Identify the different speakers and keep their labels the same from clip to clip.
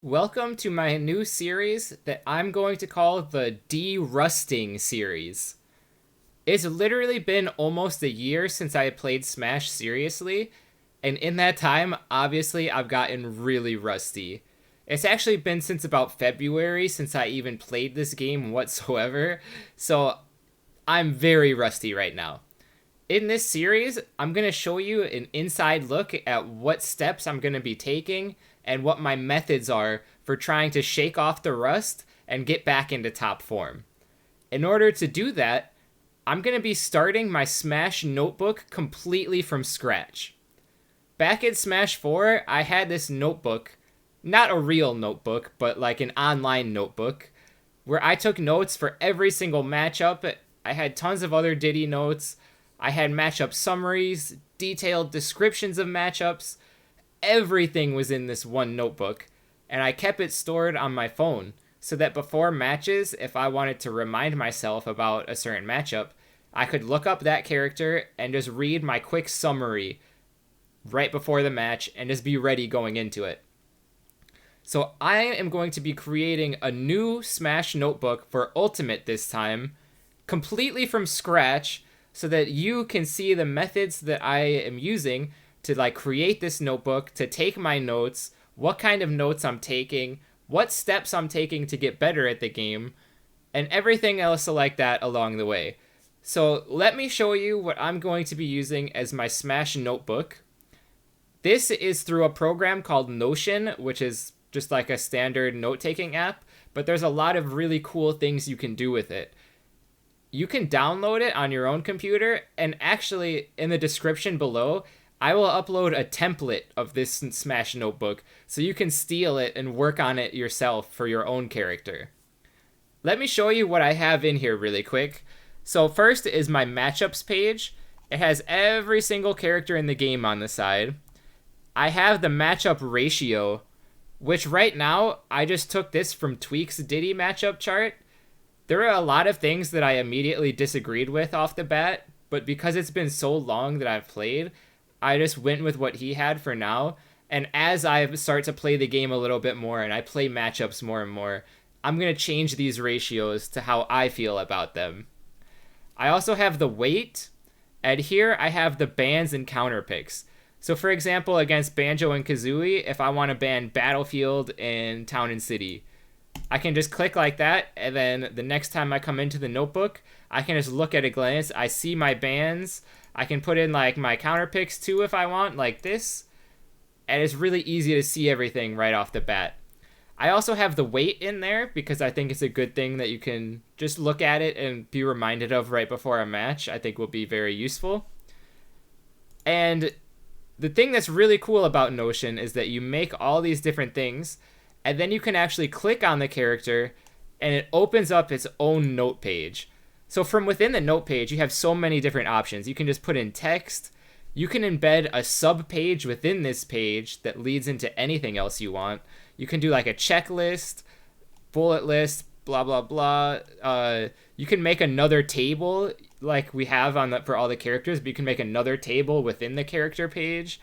Speaker 1: Welcome to my new series that I'm going to call the Derusting series. It's literally been almost a year since I played Smash seriously, and in that time, obviously, I've gotten really rusty. It's actually been since about February since I even played this game whatsoever, so I'm very rusty right now. In this series, I'm going to show you an inside look at what steps I'm going to be taking and what my methods are for trying to shake off the rust and get back into top form. In order to do that, I'm going to be starting my Smash notebook completely from scratch. Back in Smash 4, I had this notebook, not a real notebook, but like an online notebook, where I took notes for every single matchup. I had tons of other Diddy notes. I had matchup summaries, detailed descriptions of matchups. Everything was in this one notebook, and I kept it stored on my phone so that before matches, if I wanted to remind myself about a certain matchup, I could look up that character and just read my quick summary right before the match and just be ready going into it. So I am going to be creating a new Smash notebook for Ultimate this time, completely from scratch, so that you can see the methods that I am using to create this notebook, to take my notes, what kind of notes I'm taking, what steps I'm taking to get better at the game, and everything else like that along the way. So let me show you what I'm going to be using as my Smash notebook. This is through a program called Notion, which is just like a standard note-taking app, but there's a lot of really cool things you can do with it. You can download it on your own computer, and actually, in the description below, I will upload a template of this Smash notebook so you can steal it and work on it yourself for your own character. Let me show you what I have in here really quick. So first is my matchups page. It has every single character in the game on the side. I have the matchup ratio, which right now, I just took this from Tweak's Diddy matchup chart. There are a lot of things that I immediately disagreed with off the bat, but because it's been so long that I've played, I just went with what he had for now. And as I start to play the game a little bit more and I play matchups more and more, I'm going to change these ratios to how I feel about them. I also have the weight, and here I have the bans and counter picks. So for example, against Banjo and Kazooie, if I want to ban Battlefield and Town and City, I can just click like that, and then the next time I come into the notebook, I can just look at a glance. I see my bans. I can put in my counter picks too if I want, like this. And it's really easy to see everything right off the bat. I also have the weight in there because I think it's a good thing that you can just look at it and be reminded of right before a match. I think will be very useful. And the thing that's really cool about Notion is that you make all these different things, and then you can actually click on the character and it opens up its own note page. So from within the note page, you have so many different options. You can just put in text. You can embed a sub page within this page that leads into anything else you want. You can do like a checklist, bullet list, blah, blah, blah. You can make another table like we have for all the characters, but you can make another table within the character page.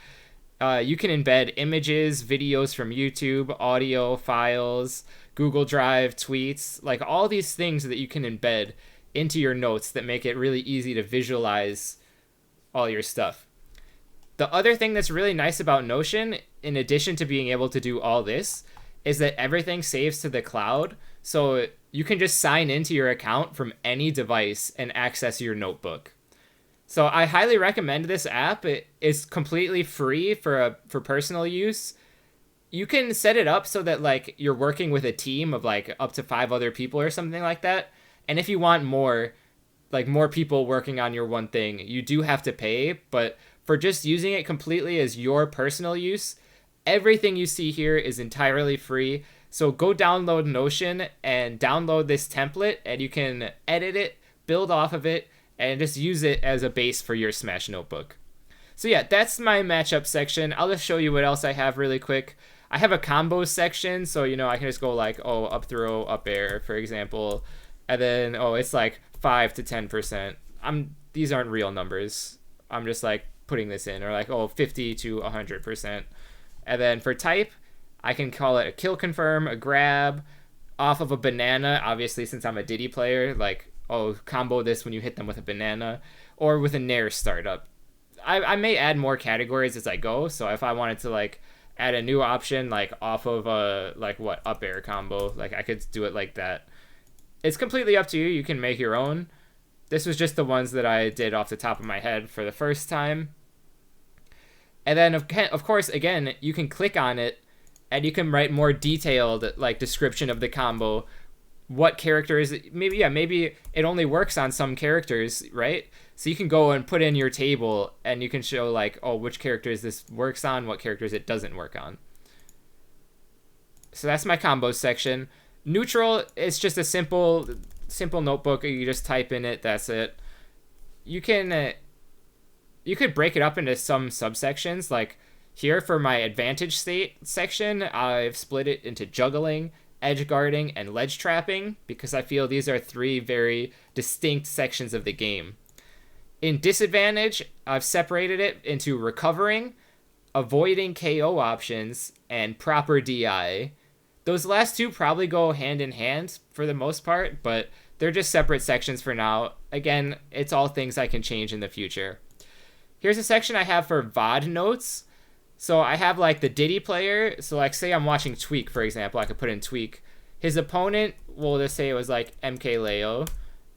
Speaker 1: You can embed images, videos from YouTube, audio files, Google Drive, tweets, like all these things that you can embed into your notes that make it really easy to visualize all your stuff. The other thing that's really nice about Notion, in addition to being able to do all this, is that everything saves to the cloud, so you can just sign into your account from any device and access your notebook. So I highly recommend this app. It is completely free for personal use. You can set it up so that you're working with a team of up to 5 other people or something like that. And if you want more people working on your one thing, you do have to pay. But for just using it completely as your personal use, everything you see here is entirely free. So go download Notion and download this template, and you can edit it, build off of it, and just use it as a base for your Smash notebook. So yeah, that's my matchup section. I'll just show you what else I have really quick. I have a combos section, so I can just go up throw, up air, for example. And then, it's 5 to 10%. These aren't real numbers. I'm just putting this in, or 50 to 100%. And then for type, I can call it a kill confirm, a grab, off of a banana, obviously since I'm a Diddy player, like, oh, combo this when you hit them with a banana, or with a Nair startup. I may add more categories as I go, so if I wanted to, like, add a new option, like, off of a, like, what, up air combo, like, I could do it like that. It's completely up to you. You can make your own. This was just the ones that I did off the top of my head for the first time. And then, of course, again, you can click on it, and you can write more detailed, like, description of the combo. What characters, maybe it only works on some characters, right? So you can go and put in your table, and you can show, like, oh, which characters this works on, what characters it doesn't work on. So that's my combos section. Neutral, it's just a simple notebook. You just type in it, that's it. You could break it up into some subsections, like here for my advantage state section, I've split it into juggling, edge guarding, and ledge trapping, because I feel these are 3 very distinct sections of the game. In disadvantage, I've separated it into recovering, avoiding KO options, and proper DI. Those last 2 probably go hand in hand for the most part, but they're just separate sections for now. Again, it's all things I can change in the future. Here's a section I have for VOD notes. So I have, like, the Diddy player. So, like, say I'm watching Tweak, for example. I could put in Tweak. His opponent, we'll just say it was, like, MK Leo.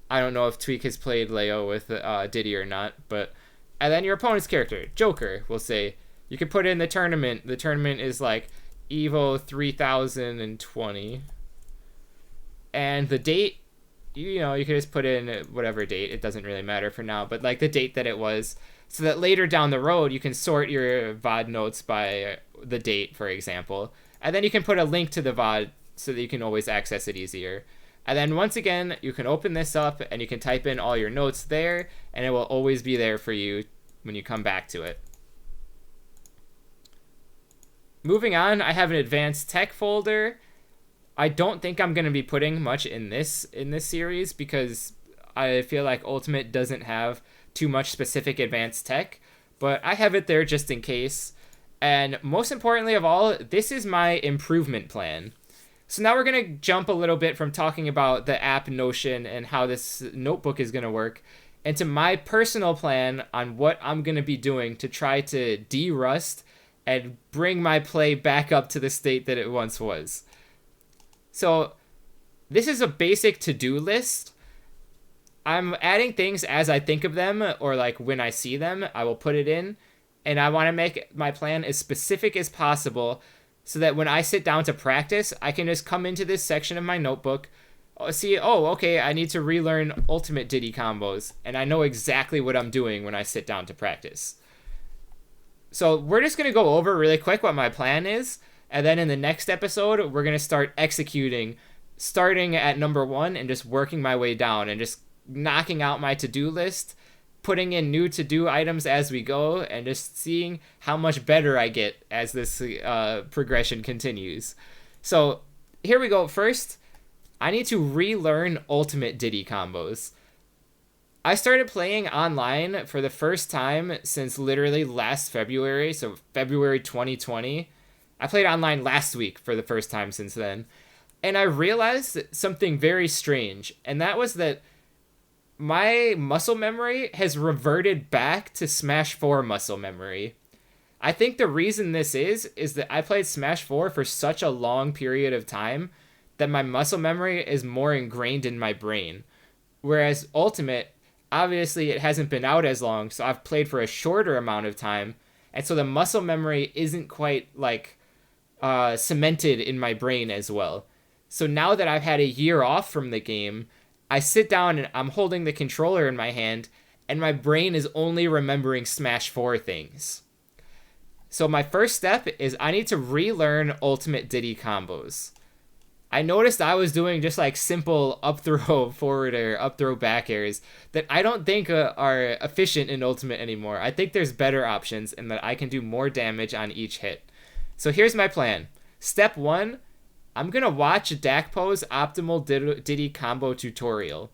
Speaker 1: I don't know if Tweak has played Leo with Diddy or not. But and then your opponent's character, Joker, we'll say. You can put in the tournament. The tournament is, like, Evo 3020. And the date, you know, you could just put in whatever date. It doesn't really matter for now. But, like, the date that it was. So that later down the road, you can sort your VOD notes by the date, for example. And then you can put a link to the VOD so that you can always access it easier. And then once again, you can open this up and you can type in all your notes there, and it will always be there for you when you come back to it. Moving on, I have an advanced tech folder. I don't think I'm going to be putting much in this series because I feel like Ultimate doesn't have too much specific advanced tech, but I have it there just in case. And most importantly of all, this is my improvement plan. So now we're going to jump a little bit from talking about the app Notion and how this notebook is going to work into my personal plan on what I'm going to be doing to try to derust and bring my play back up to the state that it once was. So this is a basic to-do list. I'm adding things as I think of them, or like when I see them, I will put it in. And I want to make my plan as specific as possible so that when I sit down to practice, I can just come into this section of my notebook, see, oh, okay, I need to relearn Ultimate Diddy combos. And I know exactly what I'm doing when I sit down to practice. So we're just going to go over really quick what my plan is. And then in the next episode, we're going to start executing, starting at number 1 and just working my way down and just knocking out my to-do list, putting in new to-do items as we go, and just seeing how much better I get as this progression continues. So here we go. First, I need to relearn Ultimate Diddy combos. I started playing online for the first time since literally last February, so February 2020. I played online last week for the first time since then. And I realized something very strange, and that was that my muscle memory has reverted back to Smash 4 muscle memory. I think the reason this is that I played Smash 4 for such a long period of time that my muscle memory is more ingrained in my brain. Whereas Ultimate, obviously it hasn't been out as long, so I've played for a shorter amount of time, and so the muscle memory isn't quite like cemented in my brain as well. So now that I've had a year off from the game, I sit down and I'm holding the controller in my hand, and my brain is only remembering Smash 4 things. So my first step is I need to relearn Ultimate Diddy combos. I noticed I was doing just like simple up throw forward air, up throw back airs that I don't think are efficient in Ultimate anymore. I think there's better options and that I can do more damage on each hit. So here's my plan. Step 1, I'm going to watch Dakpo's Optimal Diddy Combo Tutorial.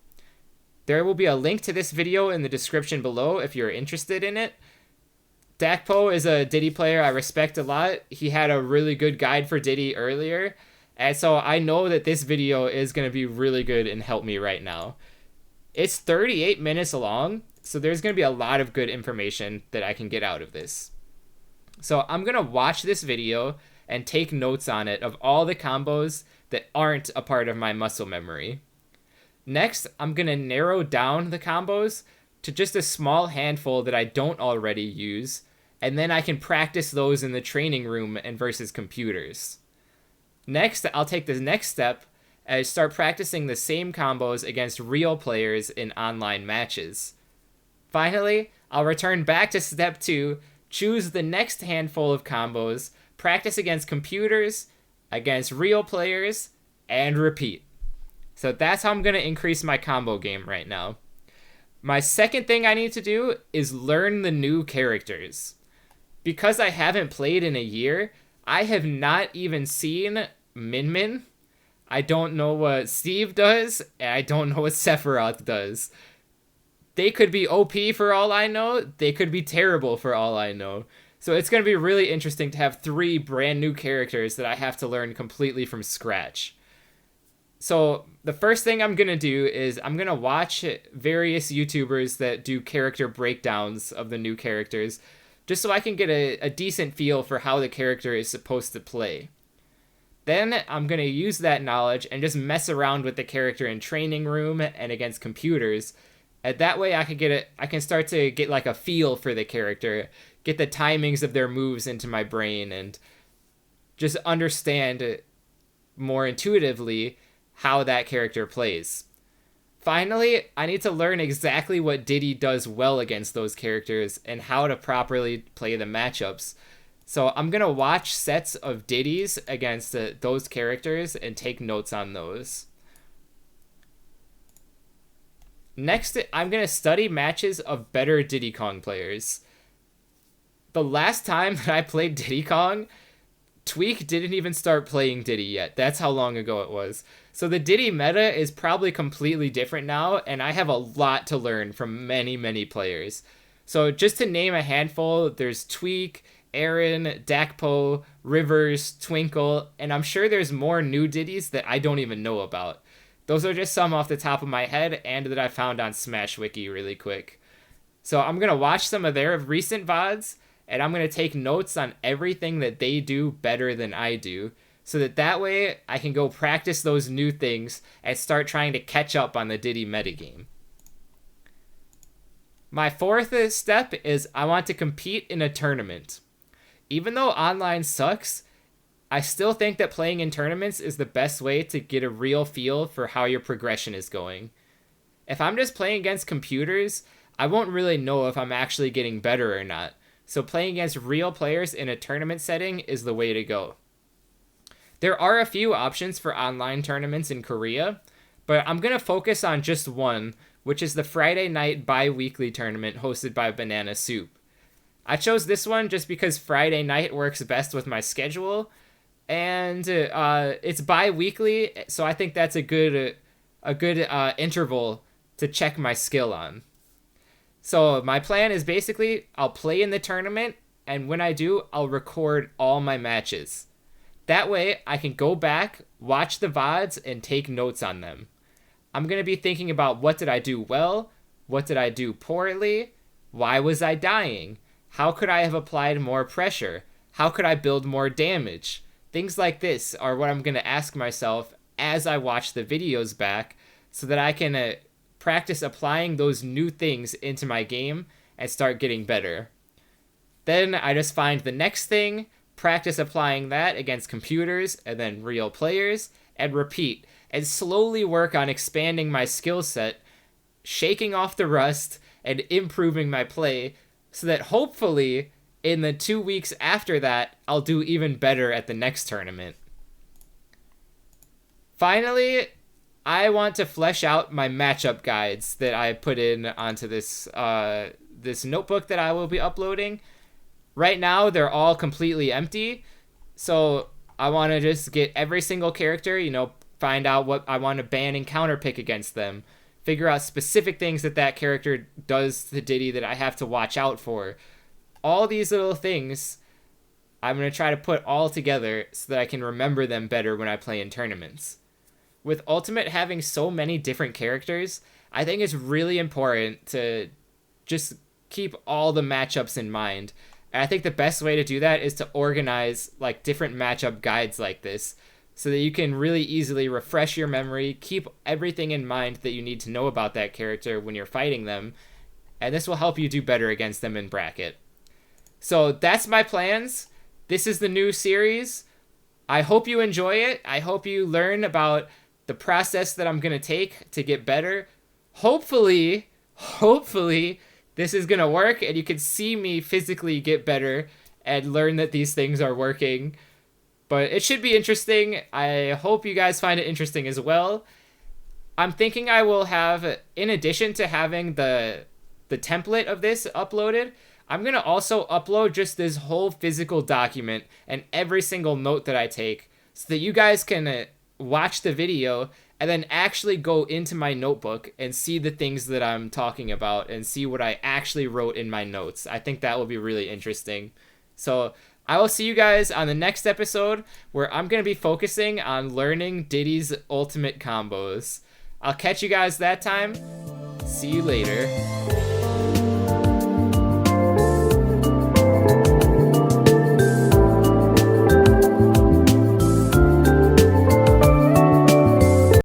Speaker 1: There will be a link to this video in the description below if you're interested in it. Dakpo is a Diddy player I respect a lot. He had a really good guide for Diddy earlier, and so I know that this video is going to be really good and help me right now. It's 38 minutes long, so there's going to be a lot of good information that I can get out of this. So I'm going to watch this video and take notes on it of all the combos that aren't a part of my muscle memory. Next, I'm going to narrow down the combos to just a small handful that I don't already use, and then I can practice those in the training room and versus computers. Next, I'll take the next step and start practicing the same combos against real players in online matches. Finally, I'll return back to step 2, choose the next handful of combos, practice against computers, against real players, and repeat. So that's how I'm going to increase my combo game right now. My second thing I need to do is learn the new characters. Because I haven't played in a year, I have not even seen Min Min. I don't know what Steve does, and I don't know what Sephiroth does. They could be OP for all I know. They could be terrible for all I know. So it's going to be really interesting to have 3 brand new characters that I have to learn completely from scratch. So the first thing I'm going to do is I'm going to watch various YouTubers that do character breakdowns of the new characters, just so I can get a decent feel for how the character is supposed to play. Then I'm going to use that knowledge and just mess around with the character in training room and against computers. And that way I can start to get like a feel for the character, get the timings of their moves into my brain, and just understand more intuitively how that character plays. Finally, I need to learn exactly what Diddy does well against those characters and how to properly play the matchups. So I'm going to watch sets of Diddy's against those characters and take notes on those. Next, I'm going to study matches of better Diddy Kong players. The last time that I played Diddy Kong, Tweak didn't even start playing Diddy yet. That's how long ago it was. So the Diddy meta is probably completely different now, and I have a lot to learn from many, many players. So just to name a handful, there's Tweak, Aaron, Dakpo, Rivers, Twinkle, and I'm sure there's more new Diddies that I don't even know about. Those are just some off the top of my head and that I found on Smash Wiki really quick. So I'm going to watch some of their recent VODs, and I'm going to take notes on everything that they do better than I do, so that way I can go practice those new things and start trying to catch up on the Diddy metagame. My fourth step is I want to compete in a tournament. Even though online sucks, I still think that playing in tournaments is the best way to get a real feel for how your progression is going. If I'm just playing against computers, I won't really know if I'm actually getting better or not. So playing against real players in a tournament setting is the way to go. There are a few options for online tournaments in Korea, but I'm going to focus on just one, which is the Friday night bi-weekly tournament hosted by Banana Soup. I chose this one just because Friday night works best with my schedule, and it's bi-weekly, so I think that's a good interval to check my skill on. So my plan is basically I'll play in the tournament, and when I do, I'll record all my matches. That way, I can go back, watch the VODs, and take notes on them. I'm going to be thinking about what did I do well, what did I do poorly, why was I dying, how could I have applied more pressure, how could I build more damage. Things like this are what I'm going to ask myself as I watch the videos back, so that I can practice applying those new things into my game and start getting better. Then I just find the next thing, practice applying that against computers and then real players, and repeat, and slowly work on expanding my skill set, shaking off the rust, and improving my play, so that hopefully in the 2 weeks after that, I'll do even better at the next tournament. Finally, I want to flesh out my matchup guides that I put in onto this notebook that I will be uploading. Right now, they're all completely empty, so I want to just get every single character, find out what I want to ban and counterpick against them, figure out specific things that character does to Diddy that I have to watch out for. all these little things I'm going to try to put all together so that I can remember them better when I play in tournaments. With Ultimate having so many different characters, I think it's really important to just keep all the matchups in mind. And I think the best way to do that is to organize like different matchup guides like this so that you can really easily refresh your memory, keep everything in mind that you need to know about that character when you're fighting them, and this will help you do better against them in bracket. So that's my plans. This is the new series. I hope you enjoy it. I hope you learn about the process that I'm going to take to get better. Hopefully, this is going to work and you can see me physically get better and learn that these things are working. But it should be interesting. I hope you guys find it interesting as well. I'm thinking I will have, in addition to having the template of this uploaded, I'm going to also upload just this whole physical document and every single note that I take so that you guys can watch the video and then actually go into my notebook and see the things that I'm talking about and see what I actually wrote in my notes. I think that will be really interesting. So I will see you guys on the next episode where I'm going to be focusing on learning Diddy's ultimate combos. I'll catch you guys that time. See you later.